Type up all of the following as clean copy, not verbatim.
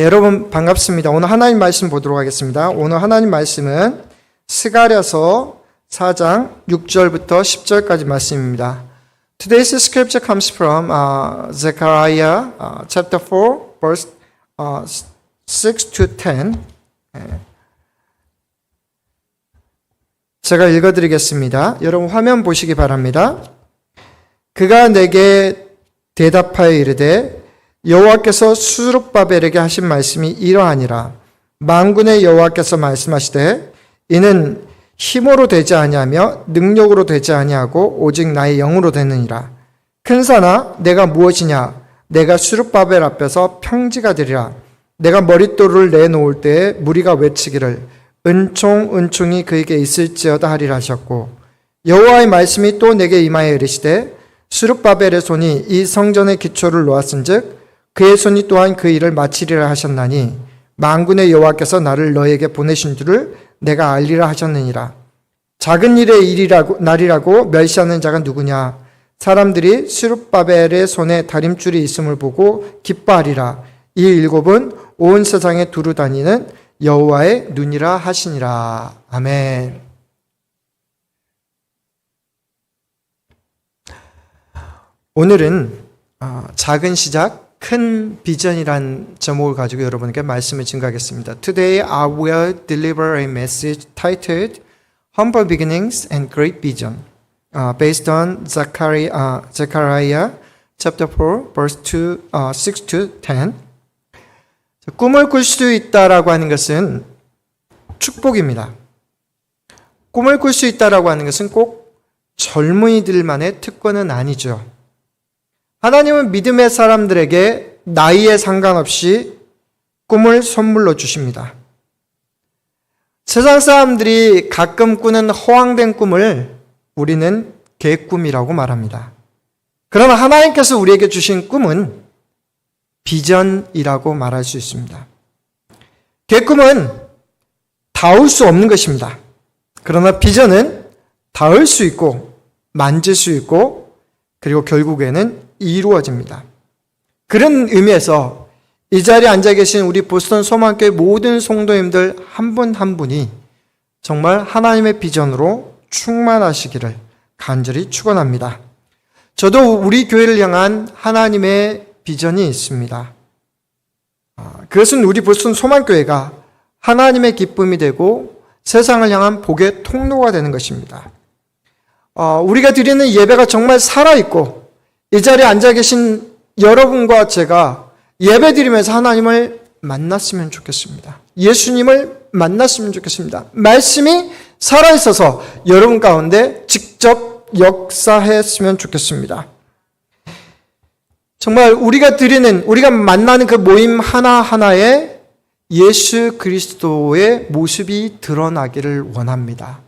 여러분 반갑습니다. 오늘 하나님 말씀 보도록 하겠습니다. 오늘 하나님 말씀은 스가랴서 4장 6절부터 10절까지 말씀입니다. Today's scripture comes from Zechariah chapter 4 verse 6 to 10. 제가 읽어드리겠습니다. 여러분 화면 보시기 바랍니다. 그가 내게 대답하여 이르되 여호와께서 스룹바벨에게 하신 말씀이 이러하니라. 만군의 여호와께서 말씀하시되 이는 힘으로 되지 아니하며 능력으로 되지 아니하고 오직 나의 영으로 되느니라. 큰 산아 내가 무엇이냐? 내가 스룹바벨 앞에서 평지가 되리라. 내가 머릿돌을 내놓을 때에 무리가 외치기를 은총이 그에게 있을지어다 하리라 하셨고, 여호와의 말씀이 또 내게 임하여 이르시되 스룹바벨의 손이 이 성전의 기초를 놓았은즉 그의 손이 또한 그 일을 마치리라 하셨나니 만군의 여호와께서 나를 너에게 보내신 줄을 내가 알리라 하셨느니라. 작은 일의 날이라고 멸시하는 자가 누구냐? 사람들이 스룹바벨의 손에 다림줄이 있음을 보고 기뻐하리라. 이 일곱은 온 세상에 두루 다니는 여호와의 눈이라 하시니라. 아멘. 오늘은 작은 시작, 큰 비전이란 제목을 가지고 여러분에게 말씀을 증거하겠습니다. Today I will deliver a message titled Humble Beginnings and Great Vision, based on Zechariah chapter 4, verse 6 to 10. 꿈을 꿀 수 있다라고 하는 것은 축복입니다. 꿈을 꿀 수 있다라고 하는 것은 꼭 젊은이들만의 특권은 아니죠. 하나님은 믿음의 사람들에게 나이에 상관없이 꿈을 선물로 주십니다. 세상 사람들이 가끔 꾸는 허황된 꿈을 우리는 개꿈이라고 말합니다. 그러나 하나님께서 우리에게 주신 꿈은 비전이라고 말할 수 있습니다. 개꿈은 닿을 수 없는 것입니다. 그러나 비전은 닿을 수 있고 만질 수 있고 그리고 결국에는 이루어집니다. 그런 의미에서 이 자리에 앉아 계신 우리 보스턴 소망교회 모든 성도님들 한 분 한 분이 정말 하나님의 비전으로 충만하시기를 간절히 축원합니다. 저도 우리 교회를 향한 하나님의 비전이 있습니다. 그것은 우리 보스턴 소망교회가 하나님의 기쁨이 되고 세상을 향한 복의 통로가 되는 것입니다. 우리가 드리는 예배가 정말 살아있고 이 자리에 앉아 계신 여러분과 제가 예배 드리면서 하나님을 만났으면 좋겠습니다. 예수님을 만났으면 좋겠습니다. 말씀이 살아있어서 여러분 가운데 직접 역사했으면 좋겠습니다. 정말 우리가 만나는 그 모임 하나하나에 예수 그리스도의 모습이 드러나기를 원합니다.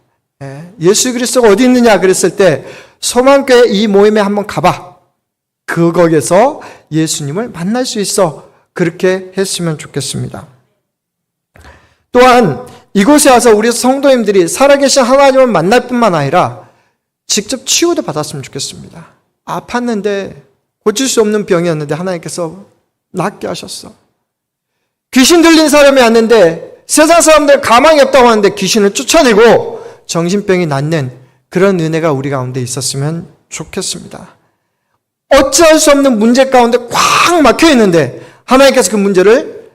예수 그리스도가 어디 있느냐 그랬을 때 소망교회 이 모임에 한번 가봐. 거기에서 예수님을 만날 수 있어. 그렇게 했으면 좋겠습니다. 또한 이곳에 와서 우리 성도님들이 살아계신 하나님을 만날 뿐만 아니라 직접 치유도 받았으면 좋겠습니다. 아팠는데 고칠 수 없는 병이었는데 하나님께서 낫게 하셨어. 귀신 들린 사람이 왔는데 세상 사람들 가망이 없다고 하는데 귀신을 쫓아내고 정신병이 낫는 그런 은혜가 우리 가운데 있었으면 좋겠습니다. 어찌할 수 없는 문제 가운데 꽉 막혀 있는데 하나님께서 그 문제를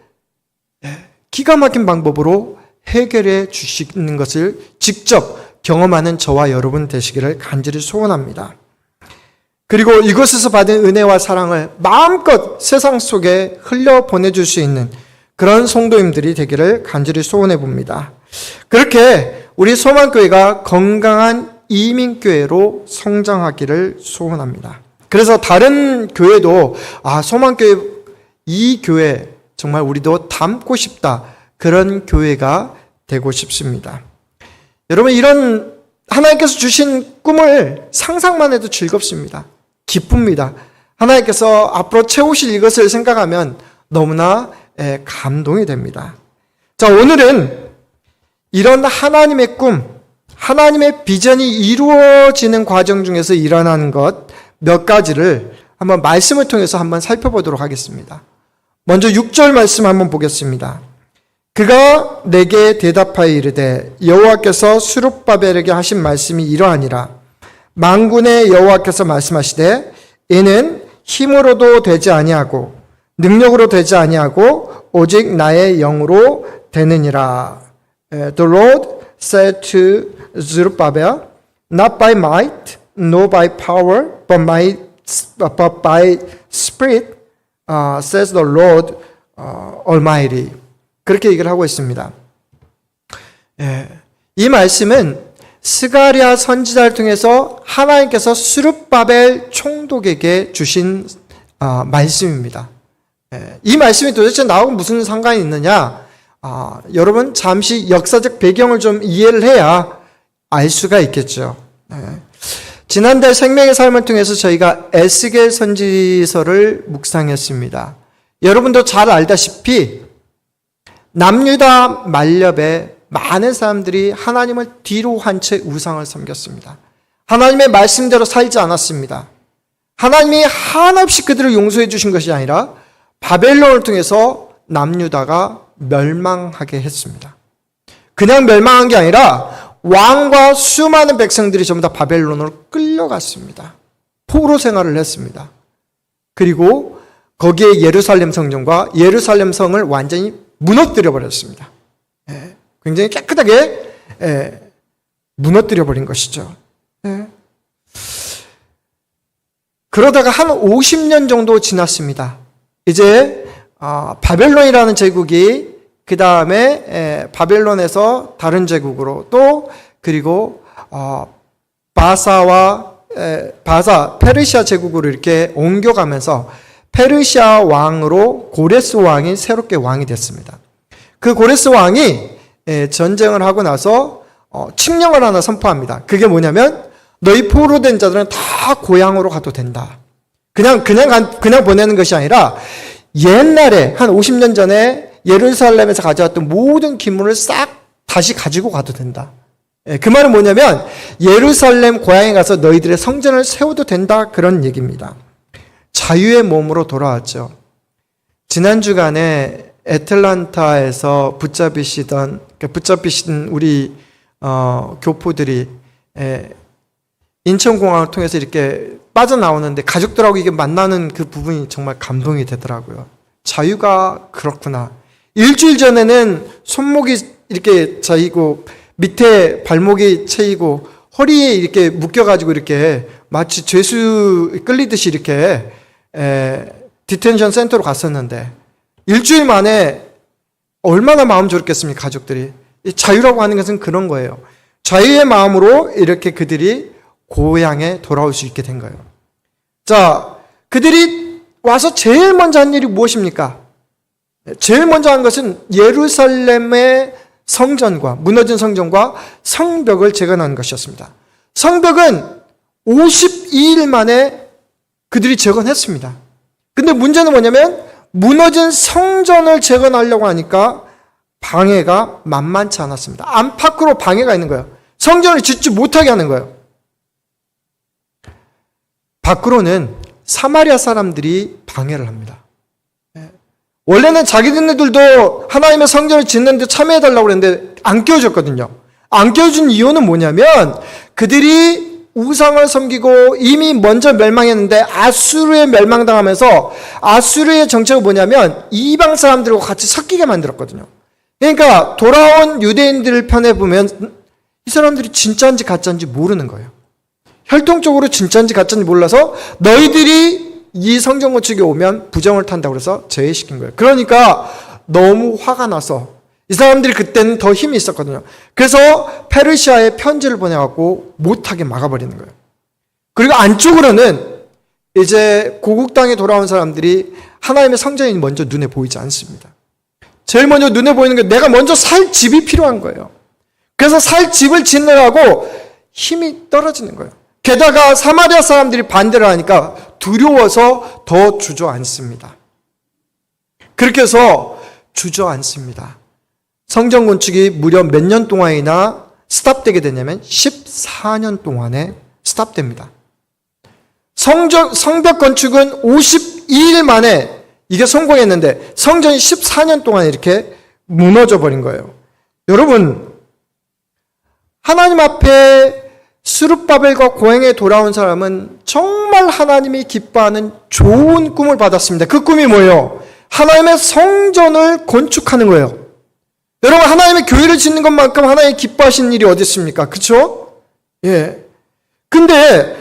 기가 막힌 방법으로 해결해 주시는 것을 직접 경험하는 저와 여러분 되시기를 간절히 소원합니다. 그리고 이곳에서 받은 은혜와 사랑을 마음껏 세상 속에 흘려 보내줄 수 있는 그런 성도님들이 되기를 간절히 소원해 봅니다. 그렇게 우리 소망교회가 건강한 이민교회로 성장하기를 소원합니다. 그래서 다른 교회도 소망교회 이 교회 정말 우리도 닮고 싶다. 그런 교회가 되고 싶습니다. 여러분 이런 하나님께서 주신 꿈을 상상만 해도 즐겁습니다. 기쁩니다. 하나님께서 앞으로 채우실 이것을 생각하면 너무나 감동이 됩니다. 자, 오늘은 이런 하나님의 꿈, 하나님의 비전이 이루어지는 과정 중에서 일어나는 것 몇 가지를 한번 말씀을 통해서 한번 살펴보도록 하겠습니다. 먼저 6절 말씀 한번 보겠습니다. 그가 내게 대답하여 이르되 여호와께서 스룹바벨에게 하신 말씀이 이러하니라. 만군의 여호와께서 말씀하시되 이는 힘으로도 되지 아니하고 능력으로 되지 아니하고 오직 나의 영으로 되느니라. The Lord said to Zerubbabel, not by might, nor by power, but by spirit, says the Lord Almighty. 그렇게 얘기를 하고 있습니다. 이 말씀은 스가랴 선지자를 통해서 하나님께서 스룹바벨 총독에게 주신 말씀입니다. 이 말씀이 도대체 나하고 무슨 상관이 있느냐? 여러분 잠시 역사적 배경을 좀 이해를 해야 알 수가 있겠죠. 지난달 생명의 삶을 통해서 저희가 에스겔 선지서를 묵상했습니다. 여러분도 잘 알다시피 남유다 만렵에 많은 사람들이 하나님을 뒤로 한 채 우상을 섬겼습니다. 하나님의 말씀대로 살지 않았습니다. 하나님이 한없이 그들을 용서해 주신 것이 아니라 바벨론을 통해서 남유다가 멸망하게 했습니다. 그냥 멸망한 게 아니라 왕과 수많은 백성들이 전부 다 바벨론으로 끌려갔습니다. 포로 생활을 했습니다. 그리고 거기에 예루살렘 성전과 예루살렘 성을 완전히 무너뜨려 버렸습니다. 굉장히 깨끗하게 무너뜨려 버린 것이죠. 그러다가 한 50년 정도 지났습니다. 이제 바벨론이라는 제국이 그 다음에 바벨론에서 다른 제국으로 또 그리고 바사 페르시아 제국으로 이렇게 옮겨가면서 페르시아 왕으로 고레스 왕이 새롭게 왕이 됐습니다. 그 고레스 왕이 전쟁을 하고 나서 칙령을 하나 선포합니다. 그게 뭐냐면 너희 포로된 자들은 다 고향으로 가도 된다. 그냥 보내는 것이 아니라 옛날에 한 50년 전에 예루살렘에서 가져왔던 모든 기물을 싹 다시 가지고 가도 된다. 그 말은 뭐냐면 예루살렘 고향에 가서 너희들의 성전을 세워도 된다. 그런 얘기입니다. 자유의 몸으로 돌아왔죠. 지난 주간에 애틀란타에서 붙잡히신 우리 교포들이 인천공항을 통해서 이렇게 빠져나오는데 가족들하고 이게 만나는 그 부분이 정말 감동이 되더라고요. 자유가 그렇구나. 일주일 전에는 손목이 이렇게 차이고 밑에 발목이 채이고 허리에 이렇게 묶여가지고 이렇게 마치 죄수 끌리듯이 이렇게 디텐션 센터로 갔었는데 일주일 만에 얼마나 마음 좋겠습니까, 가족들이. 자유라고 하는 것은 그런 거예요. 자유의 마음으로 이렇게 그들이 고향에 돌아올 수 있게 된 거예요. 자, 그들이 와서 제일 먼저 한 일이 무엇입니까? 제일 먼저 한 것은 예루살렘의 성전과 무너진 성전과 성벽을 재건하는 것이었습니다. 성벽은 52일 만에 그들이 재건했습니다. 근데 문제는 뭐냐면 무너진 성전을 재건하려고 하니까 방해가 만만치 않았습니다. 안팎으로 방해가 있는 거예요. 성전을 짓지 못하게 하는 거예요. 밖으로는 사마리아 사람들이 방해를 합니다. 원래는 자기들도 하나님의 성전을 짓는데 참여해달라고 했는데 안 끼워줬거든요. 안 끼워준 이유는 뭐냐면 그들이 우상을 섬기고 이미 먼저 멸망했는데 아수르에 멸망당하면서 아수르의 정책은 뭐냐면 이방 사람들과 같이 섞이게 만들었거든요. 그러니까 돌아온 유대인들 편에 보면 이 사람들이 진짜인지 가짜인지 모르는 거예요. 혈통적으로 진짜인지 가짜인지 몰라서 너희들이 이 성전 건축에 오면 부정을 탄다고 해서 제외시킨 거예요. 그러니까 너무 화가 나서 이 사람들이 그때는 더 힘이 있었거든요. 그래서 페르시아에 편지를 보내갖고 못하게 막아버리는 거예요. 그리고 안쪽으로는 이제 고국 땅에 돌아온 사람들이 하나님의 성전이 먼저 눈에 보이지 않습니다. 제일 먼저 눈에 보이는 게 내가 먼저 살 집이 필요한 거예요. 그래서 살 집을 짓느라고 힘이 떨어지는 거예요. 게다가 사마리아 사람들이 반대를 하니까 두려워서 더 주저앉습니다. 그렇게 해서 주저앉습니다. 성전 건축이 무려 몇 년 동안이나 스탑되게 되냐면 14년 동안에 스탑됩니다. 성벽 건축은 52일 만에 이게 성공했는데 성전이 14년 동안 이렇게 무너져 버린 거예요. 여러분, 하나님 앞에 스룹바벨과 고행에 돌아온 사람은 정말 하나님이 기뻐하는 좋은 꿈을 받았습니다. 그 꿈이 뭐예요? 하나님의 성전을 건축하는 거예요. 여러분, 하나님의 교회를 짓는 것만큼 하나님이 기뻐하시는 일이 어디 있습니까? 그렇죠? 예. 근데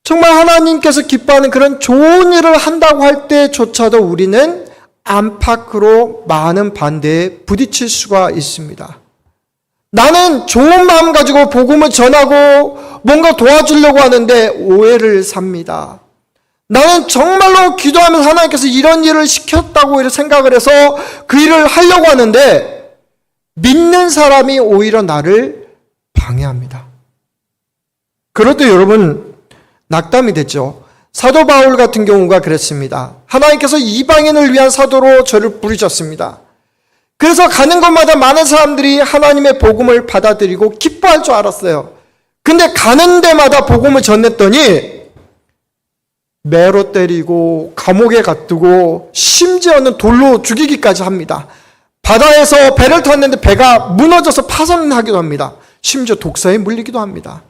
정말 하나님께서 기뻐하는 그런 좋은 일을 한다고 할 때조차도 우리는 안팎으로 많은 반대에 부딪힐 수가 있습니다. 나는 좋은 마음 가지고 복음을 전하고 뭔가 도와주려고 하는데 오해를 삽니다. 나는 정말로 기도하면서 하나님께서 이런 일을 시켰다고 이렇게 생각을 해서 그 일을 하려고 하는데 믿는 사람이 오히려 나를 방해합니다. 그럴 때 여러분 낙담이 됐죠. 사도 바울 같은 경우가 그랬습니다. 하나님께서 이방인을 위한 사도로 저를 부르셨습니다. 그래서 가는 곳마다 많은 사람들이 하나님의 복음을 받아들이고 기뻐할 줄 알았어요. 근데 가는 데마다 복음을 전했더니 매로 때리고 감옥에 가두고 심지어는 돌로 죽이기까지 합니다. 바다에서 배를 탔는데 배가 무너져서 파손하기도 합니다. 심지어 독사에 물리기도 합니다.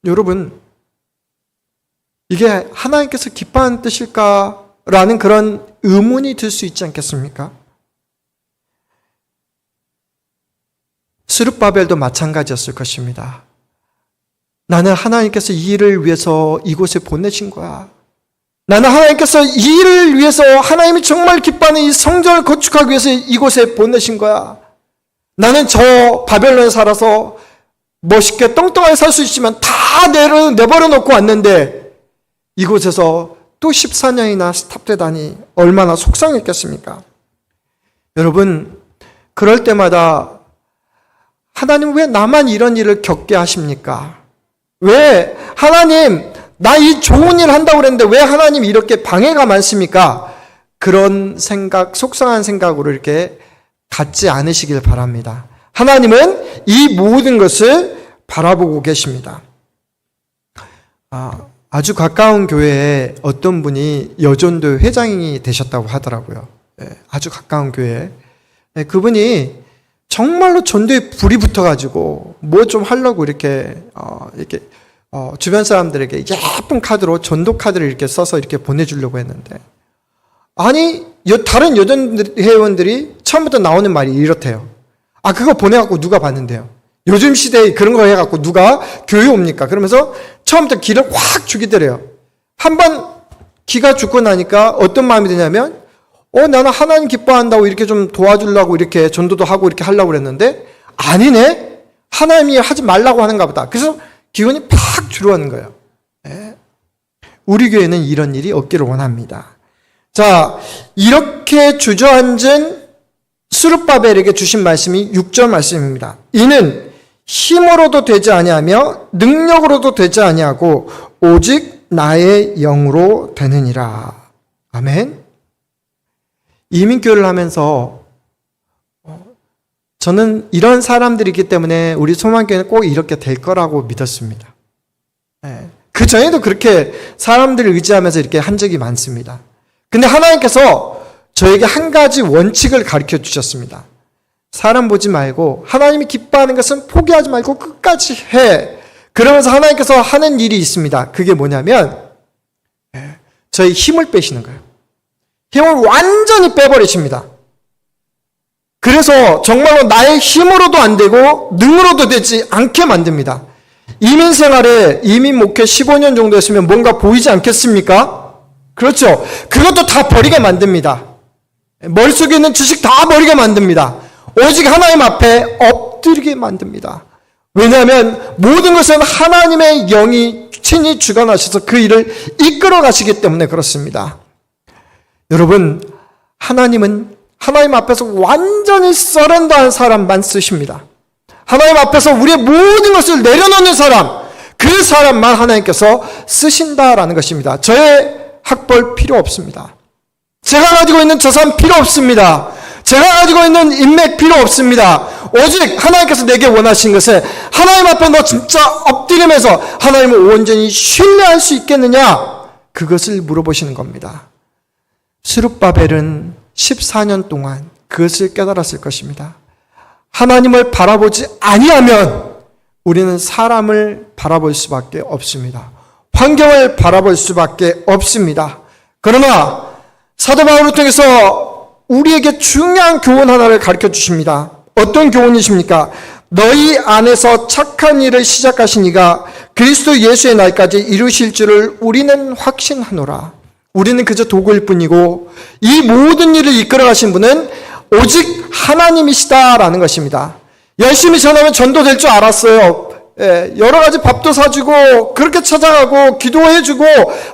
여러분, 이게 하나님께서 기뻐하는 뜻일까라는 그런 의문이 들 수 있지 않겠습니까? 스룹바벨도 마찬가지였을 것입니다. 나는 하나님께서 이 일을 위해서 이곳에 보내신 거야. 나는 하나님께서 이 일을 위해서 하나님이 정말 기뻐하는 이 성전을 건축하기 위해서 이곳에 보내신 거야. 나는 저 바벨론에 살아서 멋있게 떵떵하게 살 수 있지만 다 내버려 놓고 왔는데 이곳에서 또 14년이나 스탑되다니 얼마나 속상했겠습니까? 여러분, 그럴 때마다 하나님 왜 나만 이런 일을 겪게 하십니까? 왜 하나님 나 이 좋은 일 한다고 그랬는데 왜 하나님 이렇게 방해가 많습니까? 그런 생각, 속상한 생각으로 이렇게 갖지 않으시길 바랍니다. 하나님은 이 모든 것을 바라보고 계십니다. 아주 가까운 교회에 어떤 분이 여전도 회장이 되셨다고 하더라고요. 아주 가까운 교회에. 그분이 정말로 전도에 불이 붙어가지고 뭐 좀 하려고 이렇게 주변 사람들에게 예쁜 카드로 전도 카드를 이렇게 써서 이렇게 보내주려고 했는데, 아니 다른 여전 회원들이 처음부터 나오는 말이 이렇대요. 그거 보내갖고 누가 봤는데요? 요즘 시대에 그런 거 해갖고 누가 교회 옵니까? 그러면서 처음부터 기를 확 죽이더래요. 한번 기가 죽고 나니까 어떤 마음이 드냐면, 나는 하나님 기뻐한다고 이렇게 좀 도와주려고 이렇게 전도도 하고 이렇게 하려고 그랬는데, 아니네? 하나님이 하지 말라고 하는가 보다. 그래서 기운이 팍 줄어가는 거예요. 우리 교회는 이런 일이 없기를 원합니다. 자, 이렇게 주저앉은 스룹바벨에게 주신 말씀이 6절 말씀입니다. 이는 힘으로도 되지 아니하며 능력으로도 되지 아니하고 오직 나의 영으로 되느니라. 아멘. 이민교회를 하면서 저는 이런 사람들이기 때문에 우리 소망교회는 꼭 이렇게 될 거라고 믿었습니다. 그 전에도 그렇게 사람들을 의지하면서 이렇게 한 적이 많습니다. 근데 하나님께서 저에게 한 가지 원칙을 가르쳐 주셨습니다. 사람 보지 말고 하나님이 기뻐하는 것은 포기하지 말고 끝까지 해. 그러면서 하나님께서 하는 일이 있습니다. 그게 뭐냐면 저희 힘을 빼시는 거예요. 힘을 완전히 빼버리십니다. 그래서 정말로 나의 힘으로도 안 되고 능으로도 되지 않게 만듭니다. 이민 생활에 이민 목회 15년 정도 했으면 뭔가 보이지 않겠습니까? 그렇죠. 그것도 다 버리게 만듭니다. 머릿속에 있는 지식 다 버리게 만듭니다. 오직 하나님 앞에 엎드리게 만듭니다. 왜냐하면 모든 것은 하나님의 영이 친히 주관하셔서 그 일을 이끌어 가시기 때문에 그렇습니다. 여러분, 하나님은 하나님 앞에서 완전히 서렌더한 사람만 쓰십니다. 하나님 앞에서 우리의 모든 것을 내려놓는 사람, 그 사람만 하나님께서 쓰신다라는 것입니다. 저의 학벌 필요 없습니다. 제가 가지고 있는 재산 필요 없습니다. 제가 가지고 있는 인맥 필요 없습니다. 오직 하나님께서 내게 원하신 것은 하나님 앞에 너 진짜 엎드리면서 하나님을 온전히 신뢰할 수 있겠느냐? 그것을 물어보시는 겁니다. 스룹바벨은 14년 동안 그것을 깨달았을 것입니다. 하나님을 바라보지 아니하면 우리는 사람을 바라볼 수밖에 없습니다. 환경을 바라볼 수밖에 없습니다. 그러나 사도 바울을 통해서 우리에게 중요한 교훈 하나를 가르쳐 주십니다. 어떤 교훈이십니까? 너희 안에서 착한 일을 시작하신 이가 그리스도 예수의 날까지 이루실 줄을 우리는 확신하노라. 우리는 그저 도구일 뿐이고 이 모든 일을 이끌어 가신 분은 오직 하나님이시다라는 것입니다. 열심히 전하면 전도될 줄 알았어요. 여러 가지 밥도 사주고 그렇게 찾아가고 기도해주고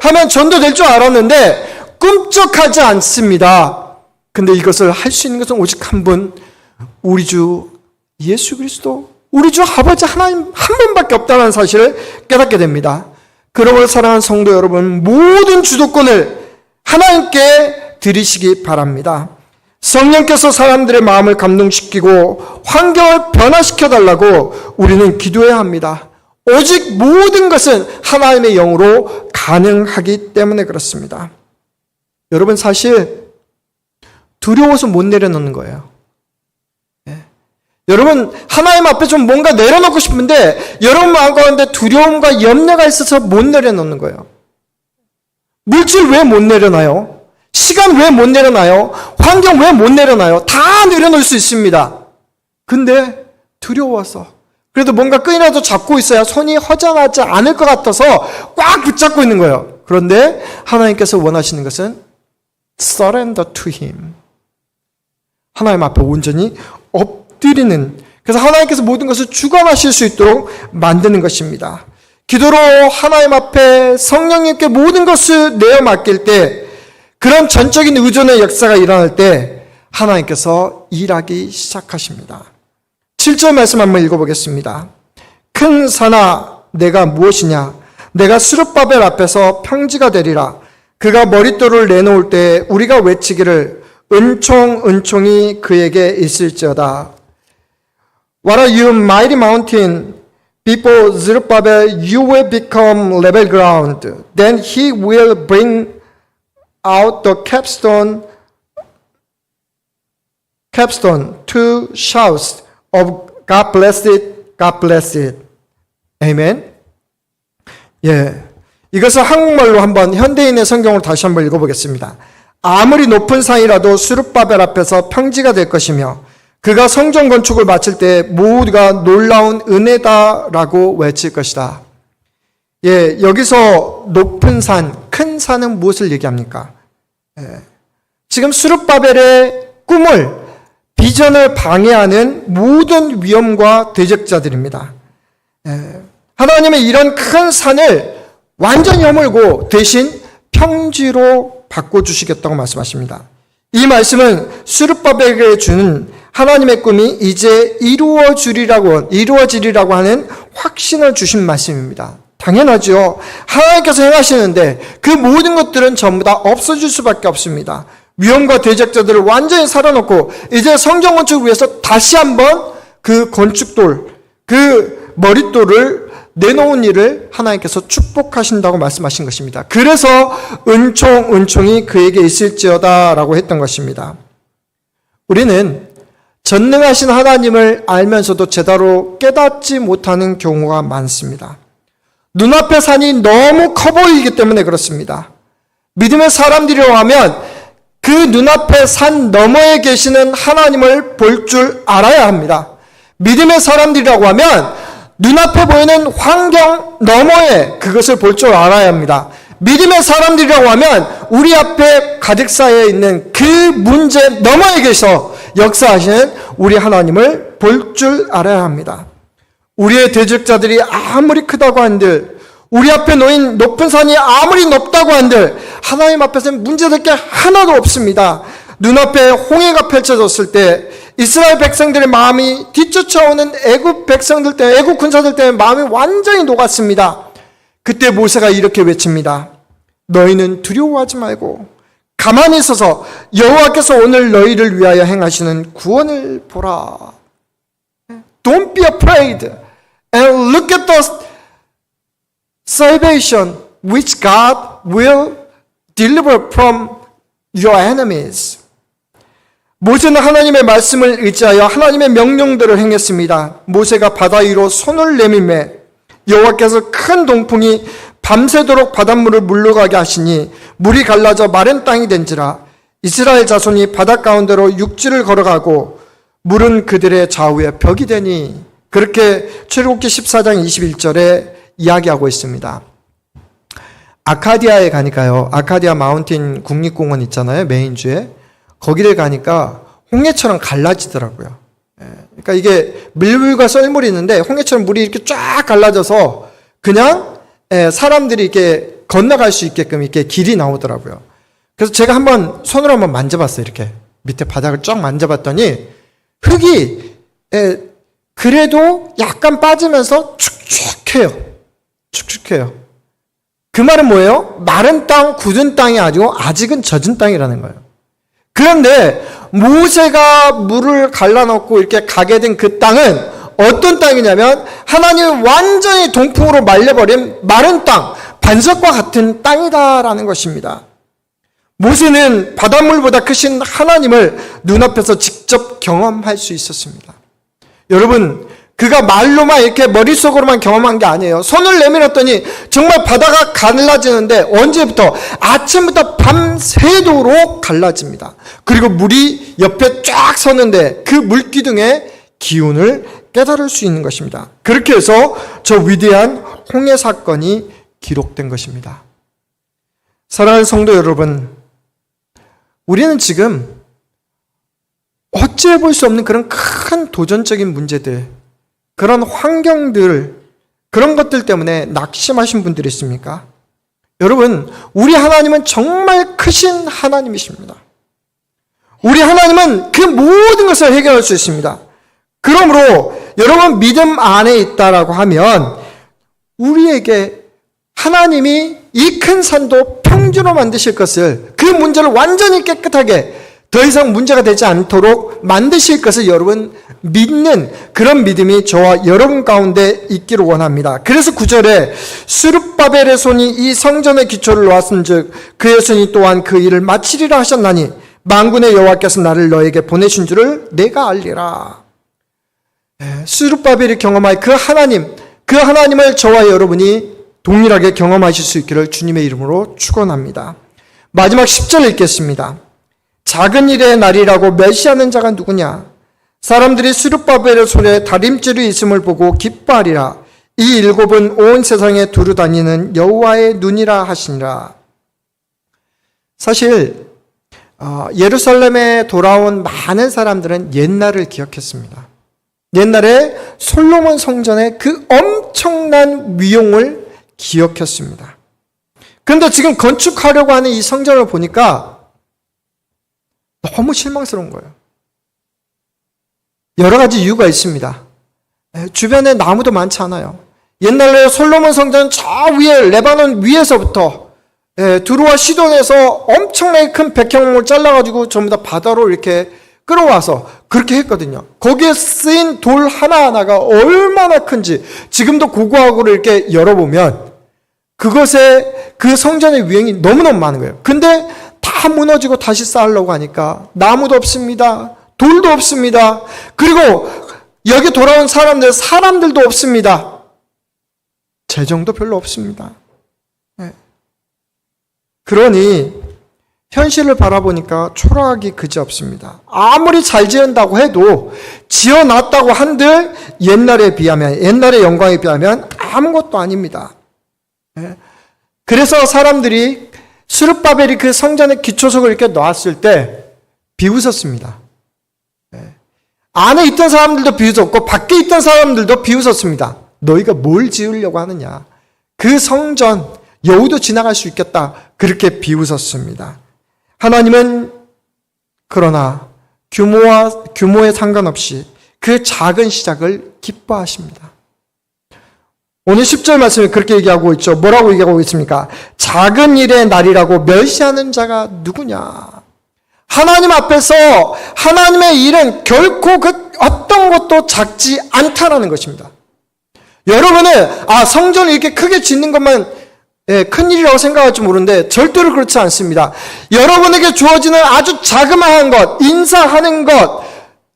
하면 전도될 줄 알았는데 꿈쩍하지 않습니다. 근데 이것을 할 수 있는 것은 오직 한 분, 우리 주 예수 그리스도, 우리 주 아버지 하나님 한 분밖에 없다는 사실을 깨닫게 됩니다. 그러므로 사랑하는 성도 여러분, 모든 주도권을 하나님께 드리시기 바랍니다. 성령께서 사람들의 마음을 감동시키고 환경을 변화시켜 달라고 우리는 기도해야 합니다. 오직 모든 것은 하나님의 영으로 가능하기 때문에 그렇습니다. 여러분, 사실 두려워서 못 내려놓는 거예요. 여러분, 하나님 앞에 좀 뭔가 내려놓고 싶은데 여러분 마음 가운데 두려움과 염려가 있어서 못 내려놓는 거예요. 물질 왜 못 내려놔요? 시간 왜 못 내려놔요? 환경 왜 못 내려놔요? 다 내려놓을 수 있습니다. 근데 두려워서, 그래도 뭔가 끈이라도 잡고 있어야 손이 허전하지 않을 것 같아서 꽉 붙잡고 있는 거예요. 그런데 하나님께서 원하시는 것은 surrender to Him. 하나님 앞에 온전히 엎드리는, 그래서 하나님께서 모든 것을 주관하실 수 있도록 만드는 것입니다. 기도로 하나님 앞에 성령님께 모든 것을 내어 맡길 때, 그런 전적인 의존의 역사가 일어날 때 하나님께서 일하기 시작하십니다. 7절 말씀 한번 읽어보겠습니다. 큰 산아 내가 무엇이냐? 내가 스룹바벨 앞에서 평지가 되리라. 그가 머릿돌을 내놓을 때 우리가 외치기를 은총이 그에게 있을지어다. What are you, mighty mountain? Before Zerubbabel, you will become level ground. Then he will bring out the capstone to shouts of God bless it, God bless it. 아멘. 예. 이것을 한국말로 한번 현대인의 성경으로 다시 한번 읽어보겠습니다. 아무리 높은 산이라도 스룹바벨 앞에서 평지가 될 것이며 그가 성전 건축을 마칠 때 모두가 놀라운 은혜다라고 외칠 것이다. 예, 여기서 높은 산, 큰 산은 무엇을 얘기합니까? 예, 지금 스룹바벨의 꿈을, 비전을 방해하는 모든 위험과 대적자들입니다. 예, 하나님의 이런 큰 산을 완전히 허물고 대신 평지로 바꿔주시겠다고 말씀하십니다. 이 말씀은 스룹바벨에게 주는 하나님의 꿈이 이제 이루어지리라고 하는 확신을 주신 말씀입니다. 당연하죠. 하나님께서 행하시는데 그 모든 것들은 전부 다 없어질 수밖에 없습니다. 위험과 대적자들을 완전히 살아놓고 이제 성전 건축을 위해서 다시 한번 그 건축돌, 그 머릿돌을 내놓은 일을 하나님께서 축복하신다고 말씀하신 것입니다. 그래서 은총이 그에게 있을지어다 라고 했던 것입니다. 우리는 전능하신 하나님을 알면서도 제대로 깨닫지 못하는 경우가 많습니다. 눈앞의 산이 너무 커 보이기 때문에 그렇습니다. 믿음의 사람들이라고 하면 그 눈앞의 산 너머에 계시는 하나님을 볼 줄 알아야 합니다. 믿음의 사람들이라고 하면 눈앞에 보이는 환경 너머에 그것을 볼 줄 알아야 합니다. 믿음의 사람들이라고 하면 우리 앞에 가득 쌓여 있는 그 문제 너머에 계셔 역사하시는 우리 하나님을 볼 줄 알아야 합니다. 우리의 대적자들이 아무리 크다고 한들, 우리 앞에 놓인 높은 산이 아무리 높다고 한들 하나님 앞에서는 문제될 게 하나도 없습니다. 눈앞에 홍해가 펼쳐졌을 때 이스라엘 백성들의 마음이 뒤쫓아오는 애굽 백성들 때문에, 애굽 군사들 때문에 마음이 완전히 녹았습니다. 그때 모세가 이렇게 외칩니다. 너희는 두려워하지 말고 가만히 있어서 여호와께서 오늘 너희를 위하여 행하시는 구원을 보라. Don't be afraid and look at the salvation which God will deliver from your enemies. 모세는 하나님의 말씀을 의지하여 하나님의 명령대로 행했습니다. 모세가 바다 위로 손을 내밀매 여호와께서 큰 동풍이 밤새도록 바닷물을 물러가게 하시니 물이 갈라져 마른 땅이 된지라. 이스라엘 자손이 바다 가운데로 육지를 걸어가고 물은 그들의 좌우에 벽이 되니. 그렇게 출애굽기 14장 21절에 이야기하고 있습니다. 아카디아에 가니까요. 아카디아 마운틴 국립공원 있잖아요. 메인주에. 거기를 가니까 홍해처럼 갈라지더라고요. 그러니까 이게 밀물과 썰물이 있는데 홍해처럼 물이 이렇게 쫙 갈라져서 그냥 사람들이 이렇게 건너갈 수 있게끔 이렇게 길이 나오더라고요. 그래서 제가 한번 손으로 한번 만져봤어요. 이렇게 밑에 바닥을 쫙 만져봤더니 흙이 그래도 약간 빠지면서 축축해요. 축축해요. 그 말은 뭐예요? 마른 땅, 굳은 땅이 아니고 아직은 젖은 땅이라는 거예요. 그런데 모세가 물을 갈라놓고 이렇게 가게 된 그 땅은 어떤 땅이냐면 하나님이 완전히 동풍으로 말려버린 마른 땅, 반석과 같은 땅이다라는 것입니다. 모세는 바닷물보다 크신 하나님을 눈앞에서 직접 경험할 수 있었습니다. 여러분, 그가 말로만 이렇게 머릿속으로만 경험한 게 아니에요. 손을 내밀었더니 정말 바다가 갈라지는데 언제부터? 아침부터 밤새도록 갈라집니다. 그리고 물이 옆에 쫙 서는데 그 물기둥의 기운을 깨달을 수 있는 것입니다. 그렇게 해서 저 위대한 홍해 사건이 기록된 것입니다. 사랑하는 성도 여러분, 우리는 지금 어찌해 볼 수 없는 그런 큰 도전적인 문제들, 그런 환경들, 그런 것들 때문에 낙심하신 분들이 있습니까? 여러분, 우리 하나님은 정말 크신 하나님이십니다. 우리 하나님은 그 모든 것을 해결할 수 있습니다. 그러므로 여러분 믿음 안에 있다라고 하면 우리에게 하나님이 이 큰 산도 평지로 만드실 것을, 그 문제를 완전히 깨끗하게 더 이상 문제가 되지 않도록 만드실 것을 여러분 믿는 그런 믿음이 저와 여러분 가운데 있기를 원합니다. 그래서 9절에 스룹바벨의 손이 이 성전의 기초를 놓았은즉 그의 손이 또한 그 일을 마치리라 하셨나니 만군의 여호와께서 나를 너에게 보내신 줄을 내가 알리라. 스룹바벨이 경험할 그 하나님을 저와 여러분이 동일하게 경험하실 수 있기를 주님의 이름으로 축원합니다. 마지막 10절 읽겠습니다. 작은 일의 날이라고 멸시하는 자가 누구냐? 사람들이 스룹바벨의 손에 다림질이 있음을 보고 기뻐하리라. 이 일곱은 온 세상에 두루 다니는 여호와의 눈이라 하시니라. 사실 예루살렘에 돌아온 많은 사람들은 옛날을 기억했습니다. 옛날에 솔로몬 성전의 그 엄청난 위용을 기억했습니다. 그런데 지금 건축하려고 하는 이 성전을 보니까 너무 실망스러운 거예요. 여러 가지 이유가 있습니다. 주변에 나무도 많지 않아요. 옛날에 솔로몬 성전 저 위에 레바논 위에서부터 두루와 시돈에서 엄청나게 큰 백향목을 잘라가지고 전부 다 바다로 이렇게 끌어와서 그렇게 했거든요. 거기에 쓰인 돌 하나하나가 얼마나 큰지 지금도 고고학으로 이렇게 열어보면 그것에 그 성전의 위용이 너무너무 많은 거예요. 근데 다 무너지고 다시 쌓으려고 하니까 나무도 없습니다. 돌도 없습니다. 그리고 여기 돌아온 사람들도 없습니다. 재정도 별로 없습니다. 그러니 현실을 바라보니까 초라하기 그지없습니다. 아무리 잘 지은다고 해도 지어놨다고 한들 옛날의 영광에 비하면 아무것도 아닙니다. 그래서 사람들이 스룹바벨이 그 성전의 기초석을 이렇게 놓았을 때 비웃었습니다. 안에 있던 사람들도 비웃었고 밖에 있던 사람들도 비웃었습니다. 너희가 뭘 지으려고 하느냐? 그 성전 여우도 지나갈 수 있겠다. 그렇게 비웃었습니다. 하나님은 그러나 규모에 상관없이 그 작은 시작을 기뻐하십니다. 오늘 10절 말씀에 그렇게 얘기하고 있죠. 뭐라고 얘기하고 있습니까? 작은 일의 날이라고 멸시하는 자가 누구냐? 하나님 앞에서 하나님의 일은 결코 그 어떤 것도 작지 않다라는 것입니다. 여러분은 성전을 이렇게 크게 짓는 것만 큰일이라고 생각할지 모르는데 절대로 그렇지 않습니다. 여러분에게 주어지는 아주 자그마한 것, 인사하는 것,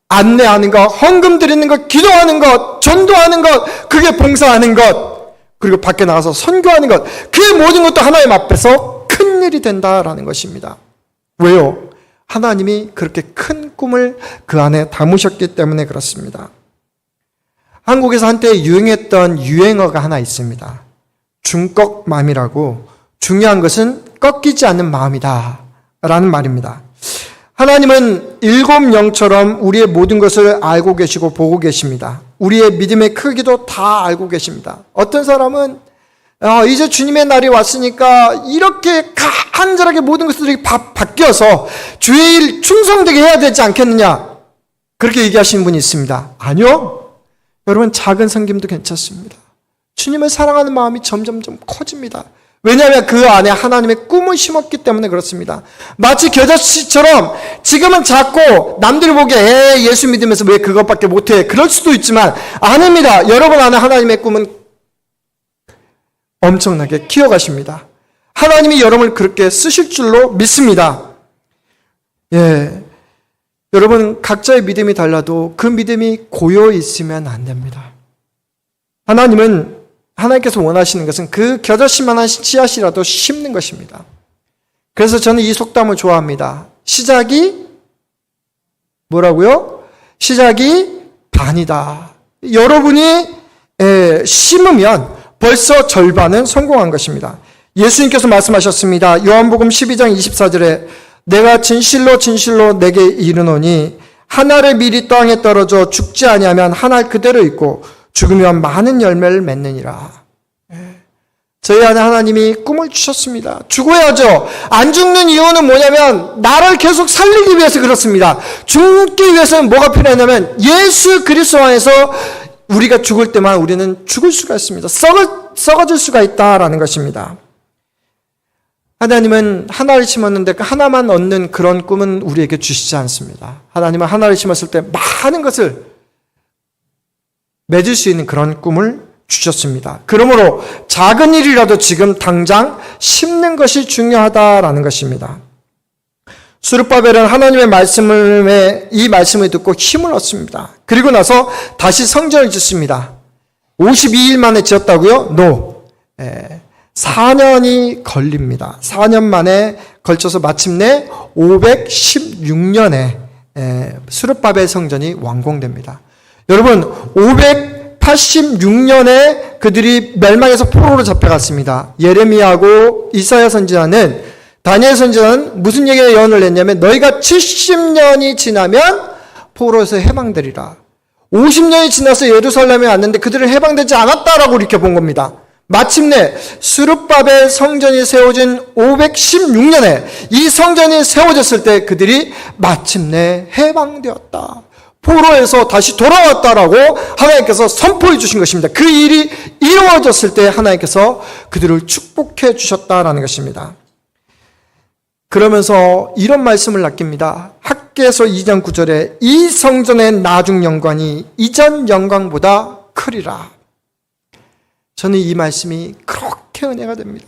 안내하는 것, 헌금 드리는 것, 기도하는 것, 전도하는 것, 그게 봉사하는 것, 그리고 밖에 나가서 선교하는 것, 그 모든 것도 하나님 앞에서 큰일이 된다라는 것입니다. 왜요? 하나님이 그렇게 큰 꿈을 그 안에 담으셨기 때문에 그렇습니다. 한국에서 한때 유행했던 유행어가 하나 있습니다. 중꺾맘이라고, 중요한 것은 꺾이지 않는 마음이다 라는 말입니다. 하나님은 일곱 영처럼 우리의 모든 것을 알고 계시고 보고 계십니다. 우리의 믿음의 크기도 다 알고 계십니다. 어떤 사람은 이제 주님의 날이 왔으니까 이렇게 간절하게 모든 것들이 바뀌어서 주의 일 충성되게 해야 되지 않겠느냐, 그렇게 얘기하시는 분이 있습니다. 아니요, 여러분, 작은 섬김도 괜찮습니다. 주님을 사랑하는 마음이 점점점 커집니다. 왜냐하면 그 안에 하나님의 꿈을 심었기 때문에 그렇습니다. 마치 겨자씨처럼 지금은 작고 남들이 보기에 예수 믿으면서 왜 그것밖에 못해, 그럴 수도 있지만 아닙니다. 여러분 안에 하나님의 꿈은 엄청나게 키워가십니다. 하나님이 여러분을 그렇게 쓰실 줄로 믿습니다. 여러분, 각자의 믿음이 달라도 그 믿음이 고여 있으면 안 됩니다. 하나님께서 원하시는 것은 그 겨자씨만한 씨앗이라도 심는 것입니다. 그래서 저는 이 속담을 좋아합니다. 시작이 뭐라고요? 시작이 반이다. 여러분이 심으면 벌써 절반은 성공한 것입니다. 예수님께서 말씀하셨습니다. 요한복음 12장 24절에 내가 진실로 진실로 내게 이르노니 한 알의 밀이 땅에 떨어져 죽지 아니하면 한 알 그대로 있고 죽으면 많은 열매를 맺느니라. 저희 안에 하나님이 꿈을 주셨습니다. 죽어야죠. 안 죽는 이유는 뭐냐면 나를 계속 살리기 위해서 그렇습니다. 죽기 위해서는 뭐가 필요하냐면 예수 그리스도 안에서 우리가 죽을 때만 우리는 죽을 수가 있습니다. 썩어질 수가 있다라는 것입니다. 하나님은 하나를 심었는데 그 하나만 얻는 그런 꿈은 우리에게 주시지 않습니다. 하나님은 하나를 심었을 때 많은 것을 맺을 수 있는 그런 꿈을 주셨습니다. 그러므로 작은 일이라도 지금 당장 심는 것이 중요하다라는 것입니다. 스룹바벨은 하나님의 이 말씀을 듣고 힘을 얻습니다. 그리고 나서 다시 성전을 짓습니다. 52일 만에 지었다고요? No. 4년이 걸립니다. 4년 만에 걸쳐서 마침내 516년에 스룹바벨 성전이 완공됩니다. 여러분, 586년에 그들이 멸망해서 포로로 잡혀갔습니다. 예레미야하고 이사야 선지자는, 다니엘 선지자는 무슨 얘기에 예언을 냈냐면 너희가 70년이 지나면 포로에서 해방되리라. 50년이 지나서 예루살렘에 왔는데 그들은 해방되지 않았다라고 이렇게 본 겁니다. 마침내 스룹바벨 성전이 세워진 516년에 이 성전이 세워졌을 때 그들이 마침내 해방되었다. 포로에서 다시 돌아왔다라고 하나님께서 선포해 주신 것입니다. 그 일이 이루어졌을 때 하나님께서 그들을 축복해 주셨다라는 것입니다. 그러면서 이런 말씀을 남깁니다. 학개서 2장 9절에 이 성전의 나중 영광이 이전 영광보다 크리라. 저는 이 말씀이 그렇게 은혜가 됩니다.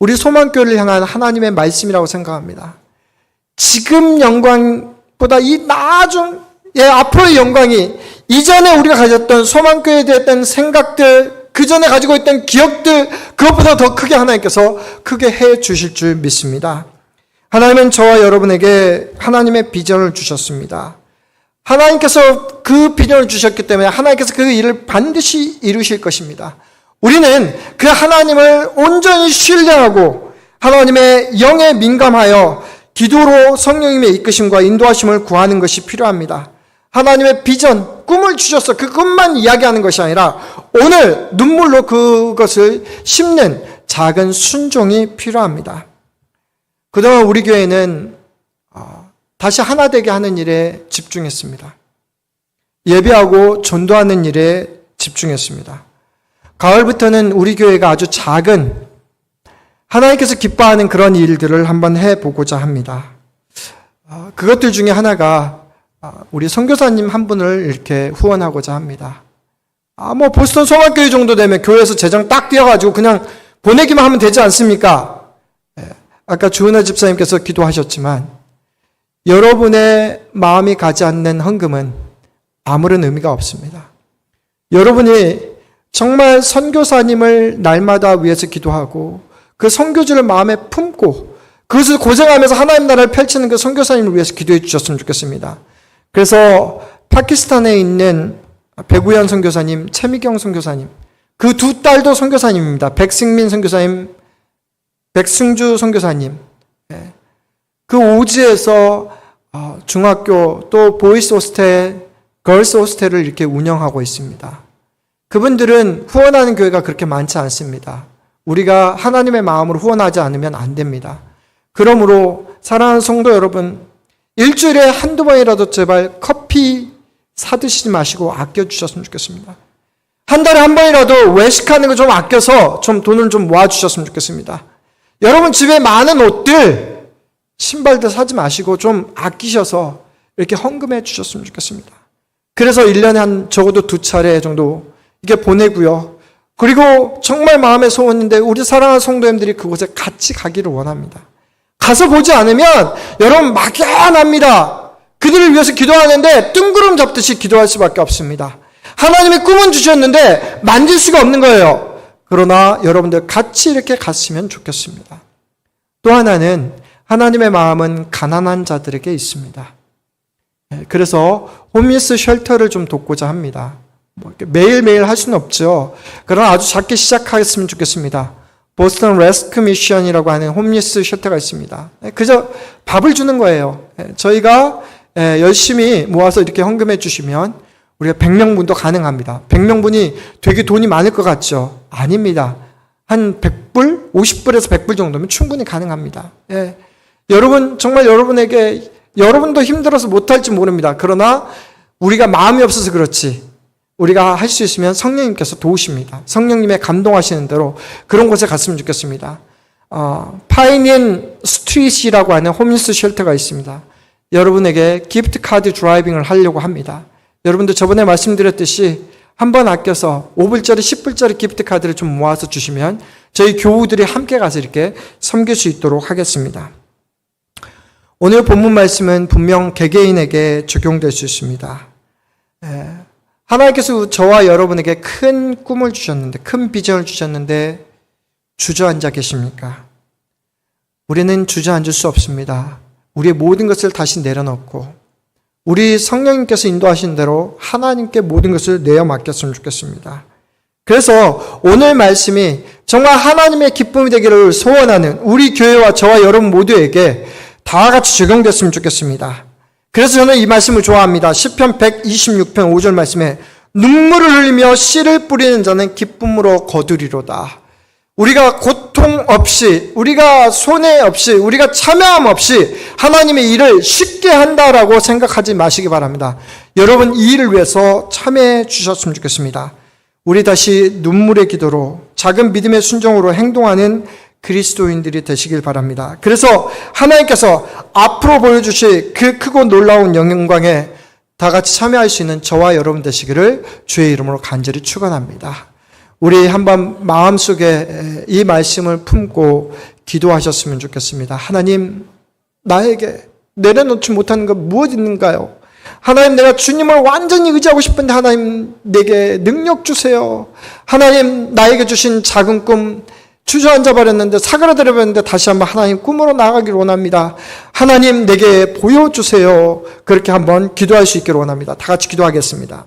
우리 소망교회를 향한 하나님의 말씀이라고 생각합니다. 지금 영광보다 이 나중, 앞으로의 영광이 이전에 우리가 가졌던 소망교회에 대했던 생각들, 그 전에 가지고 있던 기억들, 그것보다 더 크게 하나님께서 크게 해 주실 줄 믿습니다. 하나님은 저와 여러분에게 하나님의 비전을 주셨습니다. 하나님께서 그 비전을 주셨기 때문에 하나님께서 그 일을 반드시 이루실 것입니다. 우리는 그 하나님을 온전히 신뢰하고 하나님의 영에 민감하여 기도로 성령님의 이끄심과 인도하심을 구하는 것이 필요합니다. 하나님의 비전, 꿈을 주셔서 그 꿈만 이야기하는 것이 아니라 오늘 눈물로 그것을 심는 작은 순종이 필요합니다. 그동안 우리 교회는 다시 하나 되게 하는 일에 집중했습니다. 예배하고 전도하는 일에 집중했습니다. 가을부터는 우리 교회가 아주 작은 하나님께서 기뻐하는 그런 일들을 한번 해보고자 합니다. 그것들 중에 하나가 우리 선교사님 한 분을 이렇게 후원하고자 합니다. 보스턴 소망교회 정도 되면 교회에서 재정 딱 띄어가지고 그냥 보내기만 하면 되지 않습니까? 아까 주은혜 집사님께서 기도하셨지만 여러분의 마음이 가지 않는 헌금은 아무런 의미가 없습니다. 여러분이 정말 선교사님을 날마다 위해서 기도하고 그 선교지를 마음에 품고 그것을 고생하면서 하나님 나라를 펼치는 그 선교사님을 위해서 기도해 주셨으면 좋겠습니다. 그래서 파키스탄에 있는 백우현 선교사님, 최미경 선교사님, 그 두 딸도 선교사님입니다. 백승민 선교사님, 백승주 선교사님. 그 오지에서 중학교 또 보이스 호스텔, 걸스 호스텔을 이렇게 운영하고 있습니다. 그분들은 후원하는 교회가 그렇게 많지 않습니다. 우리가 하나님의 마음으로 후원하지 않으면 안 됩니다. 그러므로 사랑하는 성도 여러분, 일주일에 한두 번이라도 제발 커피 사드시지 마시고 아껴주셨으면 좋겠습니다. 한 달에 한 번이라도 외식하는 거 좀 아껴서 좀 돈을 좀 모아주셨으면 좋겠습니다. 여러분 집에 많은 옷들, 신발들 사지 마시고 좀 아끼셔서 이렇게 헌금해 주셨으면 좋겠습니다. 그래서 1년에 한 적어도 2차례 정도 이게 보내고요. 그리고 정말 마음의 소원인데 우리 사랑하는 성도님들이 그곳에 같이 가기를 원합니다. 가서 보지 않으면 여러분 막연합니다. 그들을 위해서 기도하는데 뜬구름 잡듯이 기도할 수밖에 없습니다. 하나님의 꿈은 주셨는데 만질 수가 없는 거예요. 그러나 여러분들 같이 이렇게 갔으면 좋겠습니다. 또 하나는 하나님의 마음은 가난한 자들에게 있습니다. 그래서 홈리스 쉘터를 좀 돕고자 합니다. 매일매일 할 수는 없죠. 그러나 아주 작게 시작하겠으면 좋겠습니다. 보스턴 레스큐 미션이라고 하는 홈리스 쉘터가 있습니다. 그저 밥을 주는 거예요. 저희가 열심히 모아서 이렇게 헌금해 주시면 우리가 100명분도 가능합니다. 100명분이 되게 돈이 많을 것 같죠? 아닙니다. 한 100불? 50불에서 100불 정도면 충분히 가능합니다. 여러분, 정말 여러분에게, 여러분도 힘들어서 못할지 모릅니다. 그러나 우리가 마음이 없어서 그렇지, 우리가 할 수 있으면 성령님께서 도우십니다. 성령님의 감동하시는 대로 그런 곳에 갔으면 좋겠습니다. 파이니언 스트릿이라고 하는 홈리스 쉘터가 있습니다. 여러분에게 기프트 카드 드라이빙을 하려고 합니다. 여러분들 저번에 말씀드렸듯이 한번 아껴서 5불짜리 10불짜리 기프트 카드를 좀 모아서 주시면 저희 교우들이 함께 가서 이렇게 섬길 수 있도록 하겠습니다. 오늘 본문 말씀은 분명 개개인에게 적용될 수 있습니다. 하나님께서 저와 여러분에게 큰 꿈을 주셨는데, 큰 비전을 주셨는데 주저앉아 계십니까? 우리는 주저앉을 수 없습니다. 우리의 모든 것을 다시 내려놓고 우리 성령님께서 인도하신 대로 하나님께 모든 것을 내어 맡겼으면 좋겠습니다. 그래서 오늘 말씀이 정말 하나님의 기쁨이 되기를 소원하는 우리 교회와 저와 여러분 모두에게 다 같이 적용됐으면 좋겠습니다. 그래서 저는 이 말씀을 좋아합니다. 시편 126편 5절 말씀에 눈물을 흘리며 씨를 뿌리는 자는 기쁨으로 거두리로다. 우리가 고통 없이, 우리가 손해 없이, 우리가 참여함 없이 하나님의 일을 쉽게 한다라고 생각하지 마시기 바랍니다. 여러분 이 일을 위해서 참여해 주셨으면 좋겠습니다. 우리 다시 눈물의 기도로 작은 믿음의 순종으로 행동하는 그리스도인들이 되시길 바랍니다. 그래서 하나님께서 앞으로 보여주실 그 크고 놀라운 영광에 다 같이 참여할 수 있는 저와 여러분 되시기를 주의 이름으로 간절히 축원합니다. 우리 한번 마음속에 이 말씀을 품고 기도하셨으면 좋겠습니다. 하나님, 나에게 내려놓지 못하는 것 무엇 있는가요? 하나님, 내가 주님을 완전히 의지하고 싶은데 하나님 내게 능력 주세요. 하나님, 나에게 주신 작은 꿈 주저앉아 버렸는데, 사그라들어 버렸는데 다시 한번 하나님 꿈으로 나아가기를 원합니다. 하나님 내게 보여주세요. 그렇게 한번 기도할 수 있기를 원합니다. 다 같이 기도하겠습니다.